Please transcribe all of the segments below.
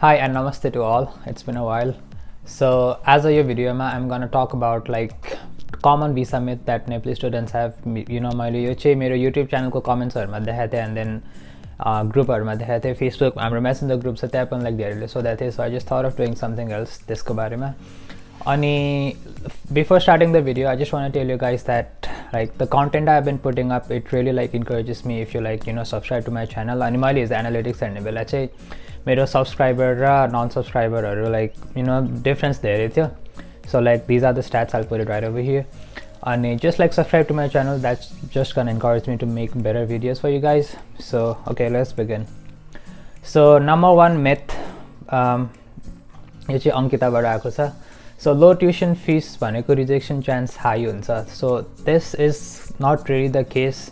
Hi and namaste to all. It's been a while. So as a video, I'm gonna talk about like common visa myth that Nepali students have. You know, my YouTube channel ko comments and then group Facebook I'm messenger groups like there. So I just thought of doing something else this ko barema. Before starting the video, I just want to tell you guys that like the content I've been putting up, it really like encourages me if you like subscribe to my channel. Animal is analytics and bela मेरो subscriber ra non-subscriber haru like difference there थियो. So like these are the stats, I'll put it right over here. And just like subscribe to my channel, that's just gonna encourage me to make better videos for you guys. So okay, let's begin. So number one myth, यो चाहिँ अंकिताबाट आएको छ. So low tuition fees भनेको rejection chance high हुन्छ. So this is not really the case.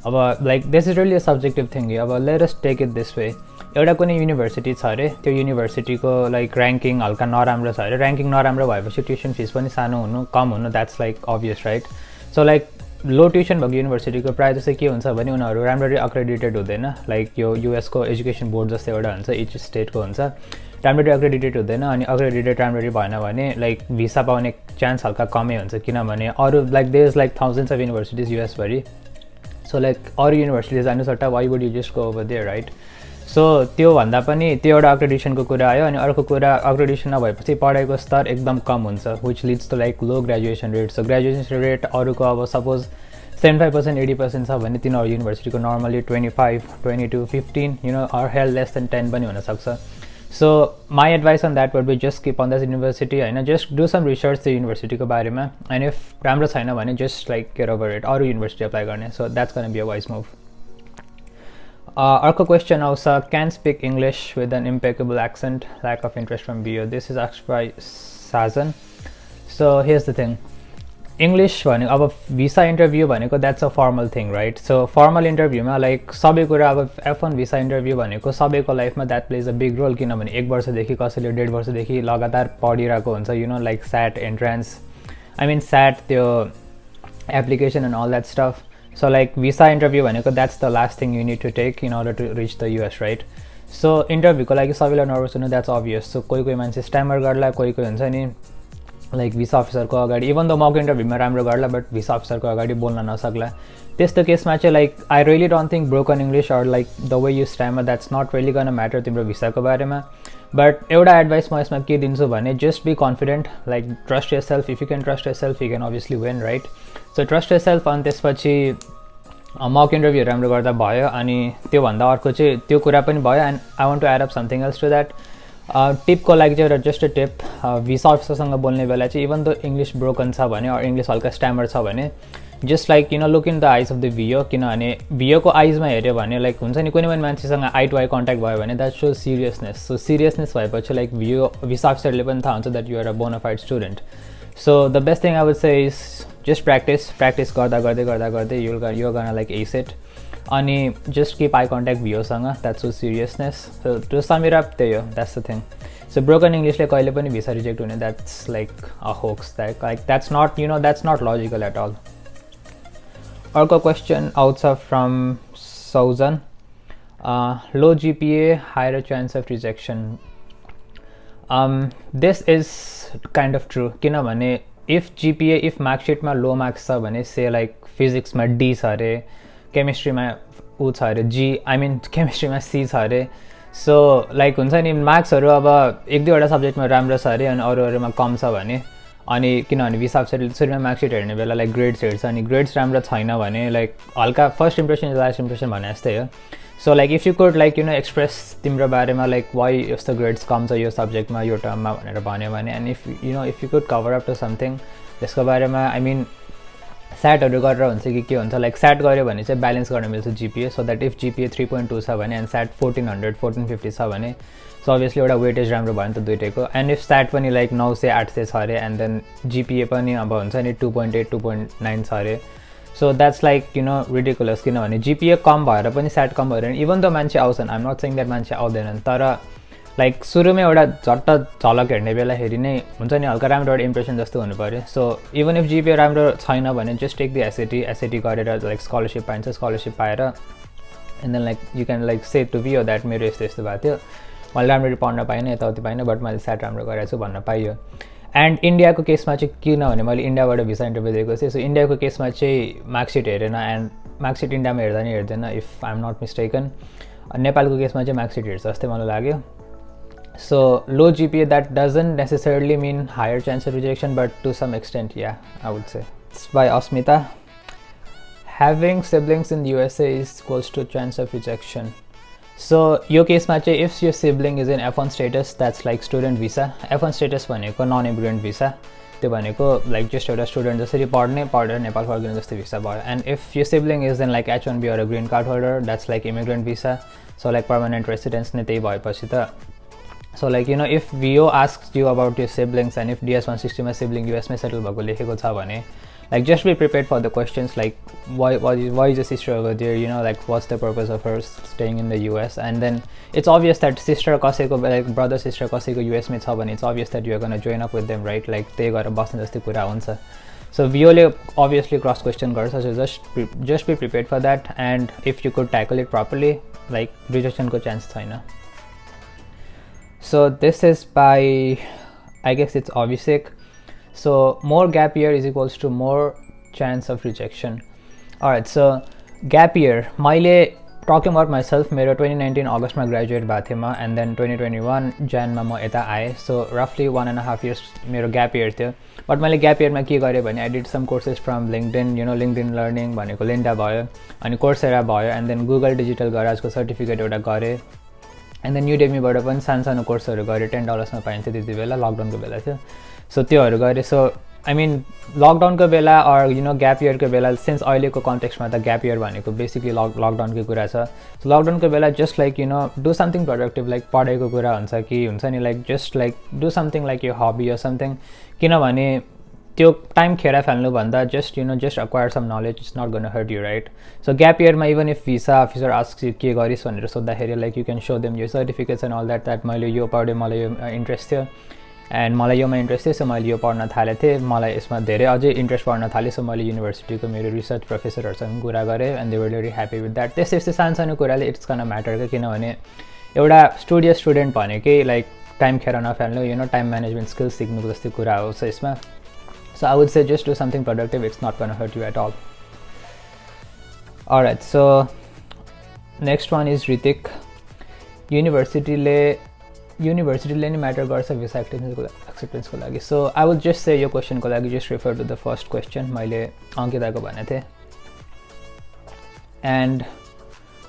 अब like this is really a subjective thing. अब let us take it this way. एउटा कुनै युनिभर्सिटी छ अरे, त्यो युनिभर्सिटीको लाइक र्याङ्किङ हल्का नराम्रो छ अरे, र्याङ्किङ नराम्रो भएपछि ट्युसन फिस पनि सानो हुनु कम हुनु that's like obvious right. So like low tuition भएको युनिभर्सिटीको प्रायः जस्तो के हुन्छ भने उनीहरू राम्ररी अक्रेडिटेड हुँदैन. लाइक यो युएसको एजुकेसन बोर्ड जस्तो एउटा हुन्छ, इच स्टेटको हुन्छ, राम्ररी अक्रेडिटेड हुँदैन. अनि अक्रेडिटेड राम्ररी भएन भने लाइक भिसा पाउने चान्स हल्का कमै हुन्छ, किनभने अरू like there is like thousands of universities युएसभरि. सो लाइक अरू युनिभर्सिटिज जानु सट्टा why would you just go over there right. So त्यो भन्दा पनि त्यो एउटा अक्रेडिटेसनको कुरा आयो. अनि अर्को कुरा, अक्रेडिटेसन नभएपछि पढाइको स्तर एकदम कम हुन्छ, which leads to like low graduation rate. So graduation rate अरूको अब सपोज 75% 80% छ भने तिनीहरू युनिभर्सिटीको normally 25, 22, 15 or hell less than 10 पनि हुनसक्छ. So my advice on that would be just keep on that university होइन, जस्ट डु सम रिसर्च त्यो युनिभर्सिटीको बारेमा. एन्ड इफ राम्रो छैन भने just like care over it, अरू युनिभर्सिटी अप्लाई गर्ने. So that's gun be a wise move. Our question also, can speak English with an impeccable accent, lack of interest from BO. This is asked by Sajan. So here's the thing, English भनेको अब visa interview भनेको that's a formal thing right. So formal इन्टरभ्यूमा like सबै कुरा, अब F1 visa interview भनेको सबैको लाइफमा that plays a big role, किनभने 1 वर्षदेखि कसैले 1.5 वर्षदेखि लगातार पढिरहेको हुन्छ, like SAT entrance, I mean SAT त्यो application and all that stuff. So like visa interview भनेको that's the last thing you need to take in order to reach the US right. So interview को लागि सबैलाई nervous हुनु that's obvious. So कोही मान्छे स्ट्यामर गर्ला, कोही हुन्छ नि लाइक भिसा अफिसरको अगाडि, इभन द मक इन्टरभ्यूमा राम्रो गर्ला बट भिसा अफिसरको अगाडि बोल्न नसक्ला. त्यस्तो केसमा चाहिँ like I really don't think broken English or like the way you stammer that's not really gonna matter तिम्रो भिसाको बारेमा. बट एउटा एडभाइस म यसमा के दिन्छु भने just be confident, like trust yourself. If you can trust yourself you can obviously win right. So trust yourself. अनि त्यसपछि मक इन्टरभ्यू राम्रो गर्दा भयो. अनि त्योभन्दा अर्को चाहिँ त्यो कुरा पनि भयो. And I want to add up something else to that. टिपको लागि चाहिँ एउटा जस्ट अ टिप, भिसा अफिसरसँग बोल्ने बेला चाहिँ इभन द इङ्ग्लिस ब्रोकन छ भने अरू इङ्ग्लिस हल्का स्ट्यामर छ भने just like look in the आइज अफ द भिओ, किनभने भिओको आइजमा हेऱ्यो भने लाइक हुन्छ नि कुनै पनि मान्छेसँग आई टु आई कन्ट्याक्ट भयो भने that so seriousness. So seriousness भएपछि लाइक भिसा अफिसरले पनि थाहा हुन्छ that you are a bona fide student. So the best thing I would say is just practice गर्दै you're gonna like ace it. अनि just keep eye contact भिओसँग, that's so seriousness. So to sum it up, त्यही हो, that's the thing. So broken Englishले कहिले पनि visa reject हुने that's like a hoax, like that's not that's not logical at all. अर्को question आउँछ from Sauzan, low GPA higher chance of rejection. This is kind of true, किनभने if GPA if मार्कसिटमा low marks छ भने से like फिजिक्समा D छ अरे, केमिस्ट्रीमा ऊ छ अरे जी, आई मिन केमिस्ट्रीमा सी छ अरे. सो लाइक हुन्छ नि मार्क्सहरू अब 1-2वटा सब्जेक्टमा राम्रो छ अरे अनि अरूमा कम छ भने, अनि किनभने भिसा अफिसरले सुरुमा मार्कसिट हेर्ने बेला लाइक ग्रेड्स हेर्छ, अनि ग्रेड्स राम्रो छैन भने लाइक हल्का फर्स्ट इम्प्रेसन लास्ट इम्प्रेसन भने जस्तै हो. So like if you could like express तिम्रो बारेमा लाइक वाइ यस्तो ग्रेड्स कम छ यो सब्जेक्टमा यो टर्ममा भनेर भन्यो भने, and if you could cover up to something त्यसको बारेमा, आई मिन स्याटहरू गरेर हुन्छ कि के हुन्छ, लाइक स्याट गऱ्यो भने चाहिँ ब्यालेन्स गर्न मिल्छ जिपिए. सो द्याट इफ जिपिए 3.2 छ भने एन्ड स्याट 1400 1450 छ भने सो अभियसली एउटा वेटेज राम्रो भयो नि त दुइटैको. एन्ड इफ स्याट पनि लाइक 900 800 छ अरे एन्ड देन जिपिए पनि अब हुन्छ नि 2.8 2.9 छ अरे. सो द्याट्स लाइक रिडिकुलस, किनभने जिपिए कम भएर पनि स्याट कम भएर इभन त मान्छे आउँछन्, आइम नट सेइङ द्याट मान्छे आउँदैनन्, तर लाइक सुरुमै एउटा झट्ट झलक हेर्ने बेलाखेरि नै हुन्छ नि हल्का राम्रो एउटा इम्प्रेसन जस्तो हुनु पऱ्यो. सो इभन इफ जिपिए राम्रो छैन भने जस्ट टेक द एसएटी गरेर लाइक स्कलरसिप पाइन्छ, स्कलरसिप पाएर and then like you can like say to VO that मेरो यस्तो भएको थियो. मैले राम्ररी पढ्न पाइनँ यताउति पाइनँ बट मैले स्याट राम्रो गरेको छु भन्न पाइयो एन्ड इन्डियाको केसमा चाहिँ किनभने मैले इन्डियाबाट भिसा इन्टरभ्यू दिएको थिएँ सो इन्डियाको केसमा चाहिँ मार्कसिट हेरेन एन्ड मार्कसिट इन्डियामा हेर्दा नि हेर्दैन if I am not mistaken नेपालको केसमा चाहिँ मार्कसिट हेर्छ जस्तै मलाई लाग्यो so low GPA that doesn't necessarily mean higher chance of rejection but to some extent yeah I would say by Asmita having siblings in the USA is equals to chance of rejection. So यो केसमा चाहिँ if your sibling is in F1 status that's like student visa. F1 status भनेको non immigrant visa त्यो भनेको like just एउटा student जसरी पढेर नेपाल फर्किने जस्तो भिसा भयो and if your sibling is in like H1B or a green card holder that's like immigrant visa so like permanent residence नै त्यही भएपछि त so like you know if VO asks you about your siblings and if DS-160 मा sibling US मै settle भएको लेखेको छ भने like just be prepared for the questions like why is your sister over there, you know, like what's the purpose of her staying in the US and then it's obvious that sister कसैको like brother sister कसैको US मै छ भने it's obvious that you're going to join up with them right like त्यही गरेर बस्ने जस्तै कुरा हुन्छ so VO ले obviously cross question गर्छ so just be prepared for that and if you could tackle it properly like rejection को chance छैन so this is by I guess it's Abhishek. So more gap year is equals to more chance of rejection. Alright, so gap year. मैले talking about myself, मेरो 2019 August मा graduate भएको थिएँ and then 2021 Jan मा म यता आएँ. So roughly 1.5 years मेरो gap year थियो. But मैले gap year मा के गरेँ भने I did some courses from LinkedIn, you know, LinkedIn Learning भनेको लिन्डा भयो अनि Coursera भयो and then Google Digital Garage को सर्टिफिकेट एउटा गरेँ and then Udemy बाट पनि सानो कोर्सहरू गरेँ $10 मा पाइन्थ्यो त्यति बेला लकडाउनको बेला थियो सो त्योहरू गरेँ सो आई मिन लकडाउनको बेला अर यु नो ग्याप इयरको बेला सिन्स अहिलेको कन्टेक्स्टमा त ग्याप इयर भनेको बेसिकली लकडाउनकै कुरा छ सो लकडाउनको बेला just like you know do something productive like पढाइको कुरा हुन्छ नि like just like do something like यो हबी अर समथिङ किनभने त्यो टाइम खेर फाल्नुभन्दा just you know just acquire some knowledge it's not gonna hurt you right so gap इयरमा even if visa officer ask you के गरिस् भनेर सोद्धाखेरि like you can so them यो सर्टिफिकेट्स एन्ड अल द्याट मैले यो पढेँ मलाई यो इन्ट्रेस्ट थियो एन्ड मलाई योमा इन्ट्रेस्ट थियो सो मैले यो पढ्न थालेको थिएँ मलाई यसमा धेरै अझै इन्ट्रेस्ट पढ्न थालेँ सो मैले युनिभर्सिटीको मेरो रिसर्च प्रोफेसरहरूसँग कुरा गरेँ and they were very happy with that त्यस्तै सानो कुराले इट्स कन म्याटर क्या किनभने एउटा स्टुडेन्ट भनेकै लाइक टाइम खेर नफाल्नु you know time management skills सिक्नुको जस्तै कुरा हो सो यसमा so I would say just do something productive it's not gonna hurt you at all alright so next one is Hrithik युनिभर्सिटीले नै म्याटर गर्छ भिसा एक्सेप्टेन्सको लागि so I would just say यो क्वेसनको लागि just refer to the first question मैले अङ्किताको भनेको थिएँ and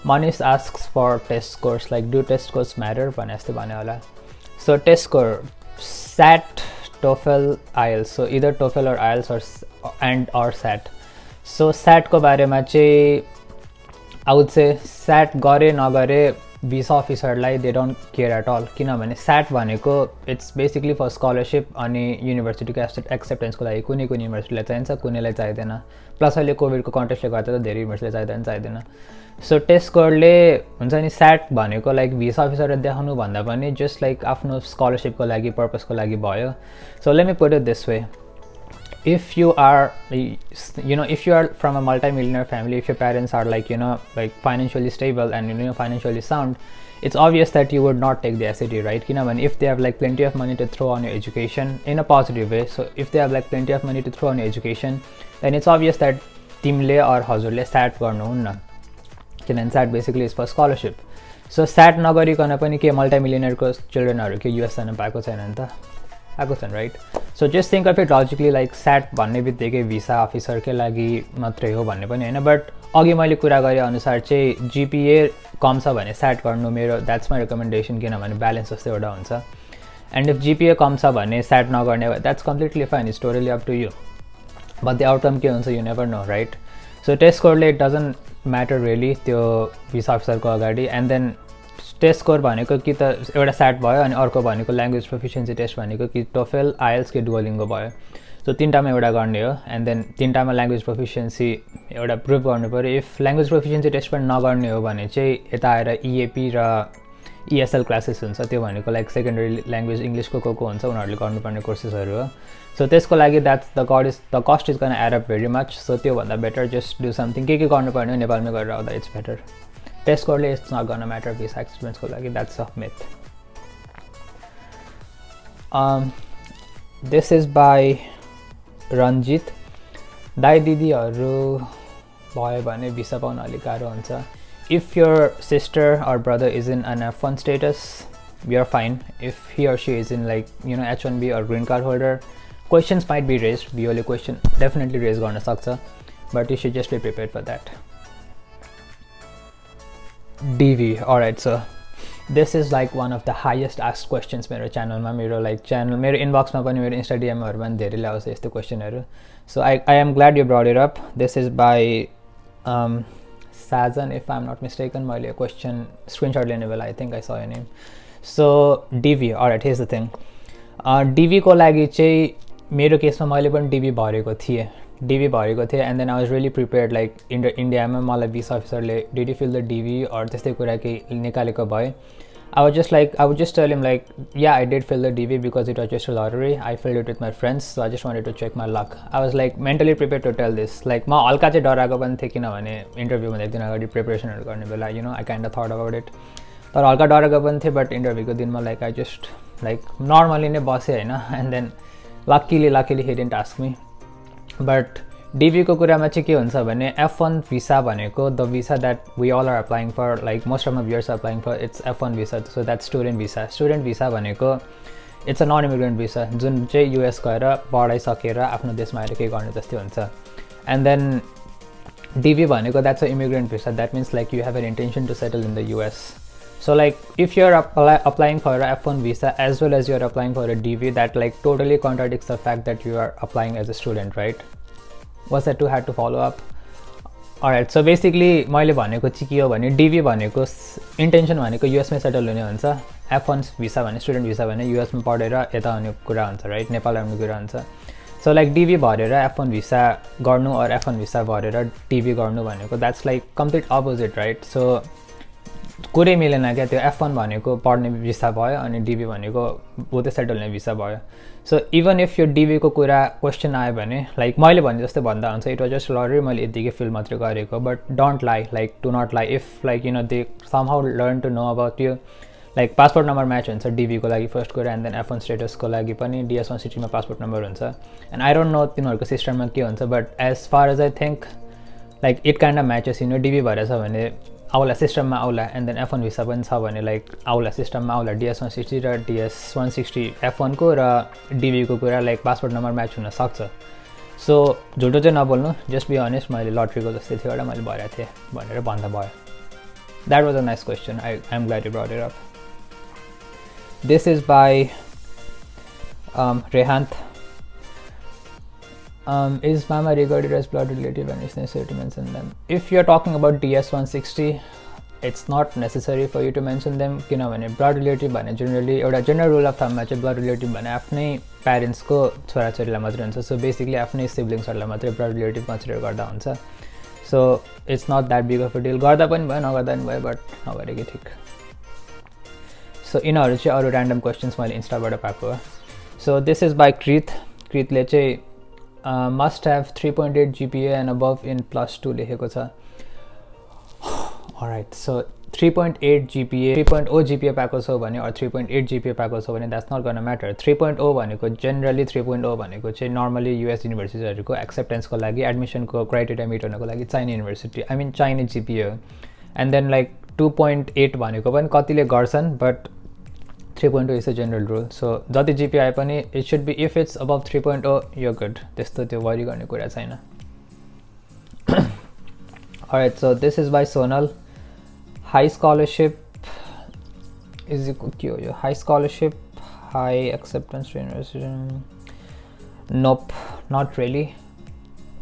Manish asks for test scores like do test scores matter भने जस्तो भन्यो होला so test score SAT TOEFL IELTS so either TOEFL or IELTS or SAT so स्याटको बारेमा चाहिँ आई वुड से स्याट गरे नगरे भिसा अफिसरलाई they don't care at all किनभने स्याट भनेको इट्स बेसिकली फर स्कलरसिप अनि युनिभर्सिटीको एक्सेप्टेन्सको लागि कुनै युनिभर्सिटीलाई चाहिन्छ कुनैलाई चाहिँदैन प्लस अहिले कोभिडको कन्टेक्स्टले गर्दा त धेरै युनिभर्सिटीलाई चाहिँदैन सो टेस्ट स्कोरले हुन्छ नि स्याट भनेको लाइक भिसा अफिसरले देखाउनु भन्दा पनि जस्ट लाइक आफ्नो स्कलरसिपको लागि पर्पसको लागि भयो so let me put it this way if you are if you are from a multi-millionaire family, if your parents are like like financially stable and financially sound, it's obvious that you would not take the SAT, right? If they have like plenty of money to throw on your education in a positive way, so if they have like plenty of money to throw on your education, then it's obvious that timle or hazurle SAT garnu hunna किनभने SAT basically is for scholarship. So SAT नगरिकन पनि के multi-millionaire को children हरु के US जान पाएको छैन नि त आएको छन् right so just think of it logically like SAT भन्ने बित्तिकै भिसा अफिसरकै लागि मात्रै हो भन्ने पनि होइन बट अघि मैले कुरा गरे अनुसार चाहिँ जिपिए कम छ भने स्याट गर्नु मेरो द्याट्स माई रिकमेन्डेसन किनभने ब्यालेन्स जस्तो एउटा हुन्छ एन्ड इफ जिपिए कम छ भने स्याट नगर्ने that's completely fine it's totally up to you but the outcome के हुन्छ you never know right so test स्कोरले इट डजन्ट म्याटर रियली त्यो भिसा अफिसरको अगाडि एन्ड देन टेस्ट स्कोर भनेको कि त एउटा स्याट भयो अनि अर्को भनेको ल्याङ्ग्वेज प्रोफिसियन्सी टेस्ट भनेको कि टोफेल आइएल्स कि डुओलिङ्गो भयो सो तिनवटामा एउटा गर्ने हो एन्ड देन तिनवटामा ल्याङ्ग्वेज प्रोफिसियन्सी एउटा प्रुभ गर्नु पऱ्यो इफ ल्याङ्ग्वेज प्रोफिसियन्सी टेस्ट पनि नगर्ने हो भने चाहिँ यता आएर इएपी र इएसएल क्लासेस हुन्छ त्यो भनेको लाइक सेकेन्डरी ल्याङ्ग्वेज इङ्ग्लिसको को हुन्छ उनीहरूले गर्नुपर्ने कोर्सेसहरू हो सो त्यसको लागि that's the cost is gonna add up very much so त्योभन्दा बेटर जस्ट डु समथिङ के गर्नुपर्ने हो नेपालमै गरेर आउँदा इट्स बेटर टेस्ट स्कोरले it's not gonna matter visa एक्सपिरियन्सको लागि that's a myth This is by Ranjit. दाइ दिदीहरू भयो भने भिसा पाउन अलिक गाह्रो हुन्छ. If your sister or brother is in an F1 status, you're fine. If he or she is in like H1B or green card holder, questions might be raised. BOले question definitely raise गर्न सक्छ, but you should just be prepared for that. DV. Alright, so this is like one of the highest asked questions मेरो च्यानलमा, मेरो इनबक्समा पनि मेरो Insta डिएमहरुमा पनि धेरैले आउँछ यस्तो क्वेशनहरु. So I am glad you brought it up. This is by Sajan, if I'm not mistaken. मैले question screenshot लिने बेला I think I saw your name. So DV. Alright, here's the thing. DV को लागि चाहिँ मेरो केसमा मैले पनि DV भरेको थिएँ and then I was really prepared. Like इन्डियामा मलाई visa अफिसरले did you fill the DV or त्यस्तै कुरा केही निकालेको भए I would just tell him like, yeah, I did fill the DV because it was just a lottery. I filled it with my friends, so I just wanted to check my luck. I was like mentally prepared to tell this. Like म हल्का चाहिँ डराएको पनि थिएँ किनभने इन्टरभ्यूमा एक दिन अगाडि प्रिपरेसनहरु गर्ने बेला I kind of thought about it. तर हल्का डराएको पनि थिएँ, but इन्टरभ्यूको दिनमा like I just like normally नै बसेँ हैन, and then luckily he didn't ask me. But DV को कुरामा चाहिँ के हुन्छ भने F1 visa भनेको the visa that we all are applying for, like most of my viewers are applying for, it's F1 visa, so that's student visa. Student visa भनेको it's a non-immigrant visa जुन चाहिँ US गएर पढाइसकेर आफ्नो देशमा आएर केही गर्ने जस्तै हुन्छ. And then DV भनेको that's an immigrant visa, that means like you have an intention to settle in the US. So like if you're applying for a F1 visa as well as you're applying for a DV, that like totally contradicts the fact that you are applying as a student, right? Was that too hard to follow up? Alright, so basically मैले भनेको चाहिँ के हो भने DV भनेको intention भनेको US मै settle हुने हुन्छ, F1 भिसा भने स्टुडेन्ट भिसा भने US मा पढेर यता आउने कुरा हुन्छ, राइट, नेपाल आउने कुरा हुन्छ. सो लाइक DV भरेर F1 भिसा गर्नु और F1 भिसा भरेर DV गर्नु भनेको that's like complete opposite, right. So कुरै मिलेन क्या, त्यो F1 भनेको पढ्ने भिसा भयो अनि DV भनेको उतै सेटल हुने भिसा भयो. सो इभन इफ यो DV को कुरा क्वेसन आयो भने लाइक मैले भने जस्तै भन्दा हुन्छ इट वाज जस्ट लटरी, मैले यतिकै फिल मात्रै गरेको. But don't lie, like do not lie. If like they somehow learn to know about you, like passport number match हुन्छ DV को लागि फर्स्ट कुरा, एन्ड देन F1 स्टेटसको लागि पनि DS1 सिटीमा पासपोर्ट नम्बर हुन्छ. एन्ड आई डोन्ट नो तिनीहरूको सिस्टममा के हुन्छ, but as far as I think like it kind of matches. DV भरेछ भने आउला सिस्टममा आउला, एन्ड देन F1 भिसा पनि छ भने लाइक आउला सिस्टममा आउला. DS160 र DS160 F1 को र DV को कुरा लाइक पासपोर्ट नम्बर म्याच हुन सक्छ. सो झुटो चाहिँ नबोल्नु, जस्ट बी अनेस्ट. मैले लटरीको जस्तै थियो एउटा, मैले भरेको थिएँ भनेर भन्दा भयो. That was a nice question. I am glad you brought it up. This is by Rehant. Is mama regarded as blood relative and it's necessary to mention them? If you're talking about DS160, it's not necessary for you to mention them. किनभने blood relative भने generally एउटा general rule of thumb मा चाहिँ blood relative भने आफ्नै parents को छोराछोरीलाई मात्रै हुन्छ. So basically आफ्नै siblingsहरूलाई मात्रै blood relative consider गर्दा हुन्छ. So it's not that big of a deal. गर्दा पनि भयो नगर्दा पनि भयो, but नगरेकै ठिक. So यिनीहरू चाहिँ अरू random questions मैले इन्स्टाबाट पाएको हो. So this is by Kreet. Kreetले चाहिँ must have 3.8 GPA and above in +2 लेखेको छ. Alright, so 3.8 GPA, 3.0 GPA पाएको छ भने or 3.8 GPA पाएको छ भने that's not gonna matter. 3.0 भनेको generally 3.0 भनेको चाहिँ normally US युनिभर्सिटीहरुको एक्सेप्टेन्सको लागि, एडमिसनको क्राइटेरिया मिट हुनको लागि चाहिने युनिभर्सिटी, I mean चाहिने GPA हो. And then like 2.8 भनेको पनि कतिले गर्छन्, but 3.0 is a general rule. So जति GPA आए पनि it should be, if it's above 3.0 you're good. त्यस्तो त्यो वरी गर्ने कुरा छैन. Alright, so this is by Sonal. High scholarship is के हो यो? High scholarship, high acceptance to university. Nope, not really.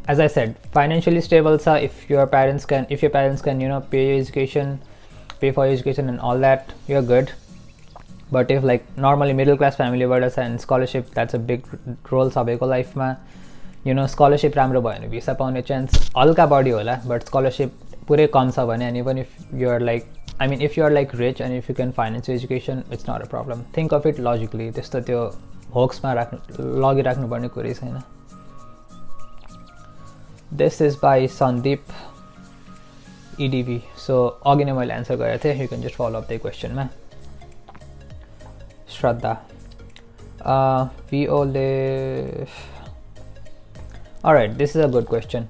As I said, financially stable sa, if your parents can pay your education, pay for your education and all that, you're good. But if like normally middle class family बाट and scholarship, that's a big role सबैको लाइफमा. scholarship राम्रो भयो भने visa पाउने chance हल्का बढी होला, but scholarship पुरै कम छ भने, and even if you're like, I mean if you're like rich and if you can finance your education, it's not a problem. Think of it logically. त्यस्तो त्यो होक्समा लगिराख्नु पर्ने कुरै छैन. This is by Sandeep, EDV. So अघि नै मैले answer गरेको थिएँ. You can just follow up the question मा. Shraddha. VO. Alright, this is a good question.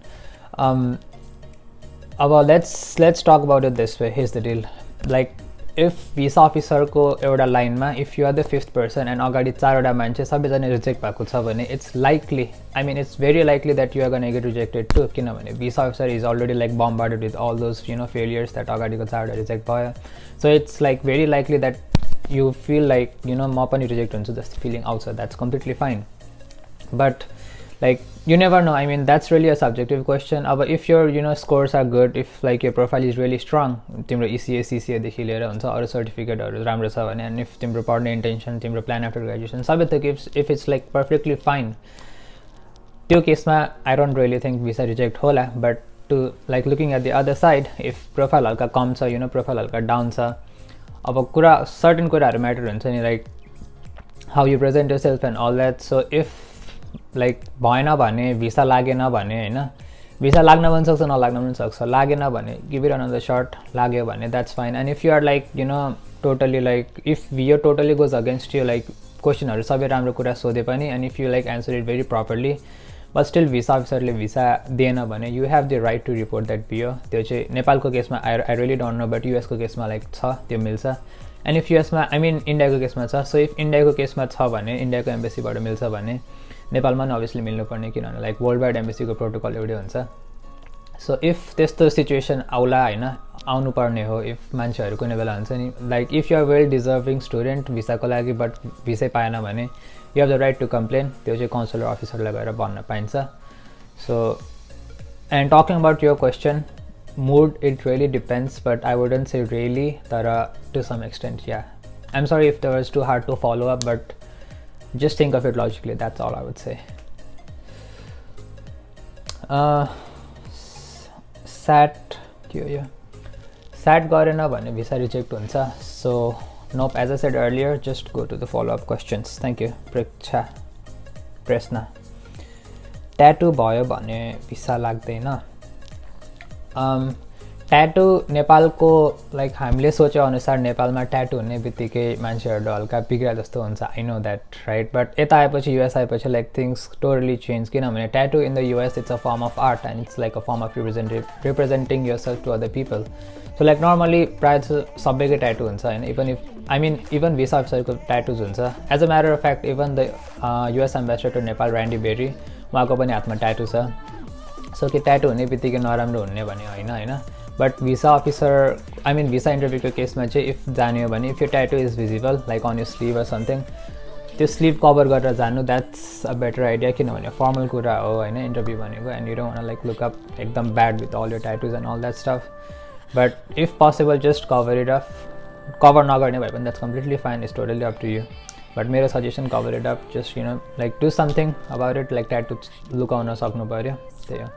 Let's talk about it this way. Here's the deal. Like, if visa officer ko एउटा लाइनमा if you are the fifth person and अगाडि चारवटा मान्छे सबैजना reject भएको छ भने it's likely, I mean it's very likely that you are going to get rejected too, किनभने visa officer is already like bombarded with all those failures that अगाडिको चारवटा रिजेक्ट भयो. So it's like very likely that you feel like म पनि reject हुन्छु जस्तो feeling आउँछ. That's completely fine, but like you never know. I mean that's really a subjective question. But if your scores are good, if like your profile is really strong, तिम्रो ECA CCA देखि लिएर हुन्छ अरु सर्टिफिकेटहरु राम्रो छ भने, and if तिम्रो पढ्ने इन्टेन्सन, तिम्रो प्लान आफ्टर ग्रेजुएसन सबै थोक if it's like perfectly fine, त्यो केसमा I don't really think visa reject होला. But to like looking at the other side, if profile हल्का कम छ, profile हल्का डाउन छ, अब कुरा सर्टेन कुराहरु म्याटर हुन्छ नि, like how you present yourself and all that. So if like भएन भने, भिसा लागेन भने होइन, भिसा लाग्न पनि सक्छ नलाग्न पनि सक्छ, लागेन भने गिभ इट अनदर शट, लाग्यो भने that's fine. And if you are like totally like if यो totally goes against you, like क्वेसनहरू सबै राम्रो कुरा सोधे पनि and if you like answer it very properly but still visa अफिसरले भिसा दिएन भने you have the right to report that VO. त्यो चाहिँ नेपालको केसमा I really don't know, but युएसको केसमा लाइक छ, त्यो मिल्छ. एन्ड इफ युएसमा आई मिन इन्डियाको केसमा छ. सो इफ इन्डियाको केसमा छ भने, इन्डियाको एम्बेसीबाट मिल्छ भने नेपालमा पनि अभियसली मिल्नुपर्ने, किनभने लाइक वर्ल्ड वाइड एम्बेसीको प्रोटोकल एउटै हुन्छ. सो इफ त्यस्तो सिचुएसन आउला होइन, आउनुपर्ने हो, इफ मान्छेहरू कुनै बेला हुन्छ नि like if you are well deserving student भिसाको लागि बट भिसै पाएन भने you have the right to complain. त्यो चाहिँ काउन्सिलर अफिसरलाई गएर भन्न पाइन्छ. So and talking about your question, mood it really depends, but I wouldn't say really, तर to some extent yeah. I am sorry if that was too hard to follow up, but just think of it logically. That's all I would say. SAT गरेन भने visa reject हुन्छ. So nope, as I said earlier, just go to the follow-up questions. Thank you. प्रश्न, tattoo भयो भने visa लाग्दैन. Tattoo नेपालको like हामीले सोचे अनुसार नेपालमा ट्याटु हुने बित्तिकै मान्छेहरू हल्का बिग्रा जस्तो हुन्छ. I know that right. But यता आएपछि युएस आएपछि लाइक थिङ्स टोटली चेन्ज, किनभने tattoo in the US it's a form of art and it's like a form of representing your self to other people. So like normally प्रायः सबैकै tattoo हुन्छ होइन, even if I mean even visa अफिसरको tattoos हुन्छ. As a matter of fact even the US ambassador to Nepal Randy Berry, उहाँको पनि हातमा tattoo छ. सो कि ट्याटु हुने बित्तिकै नराम्रो हुने भने होइन. But visa officer I mean visa इन्टरभ्यूको केसमा चाहिँ इफ जान्यो भने इफ यो tattoo is visible like on यो स्लिभ अर समथिङ, त्यो स्लिभ कभर गरेर जानु द्याट्स अ बेटर आइडिया, किनभने फर्मल कुरा हो होइन इन्टरभ्यू भनेको. And you don't want like look up एकदम ब्याड विथ अल यो tattoos and all that stuff. But if possible just cover it up. Cover नगर्ने भए पनि that's completely fine, it's totally up to you. But मेरो suggestion cover it up, just like do something about it, like tattoo लुकाउन सक्नु पऱ्यो, त्यही हो.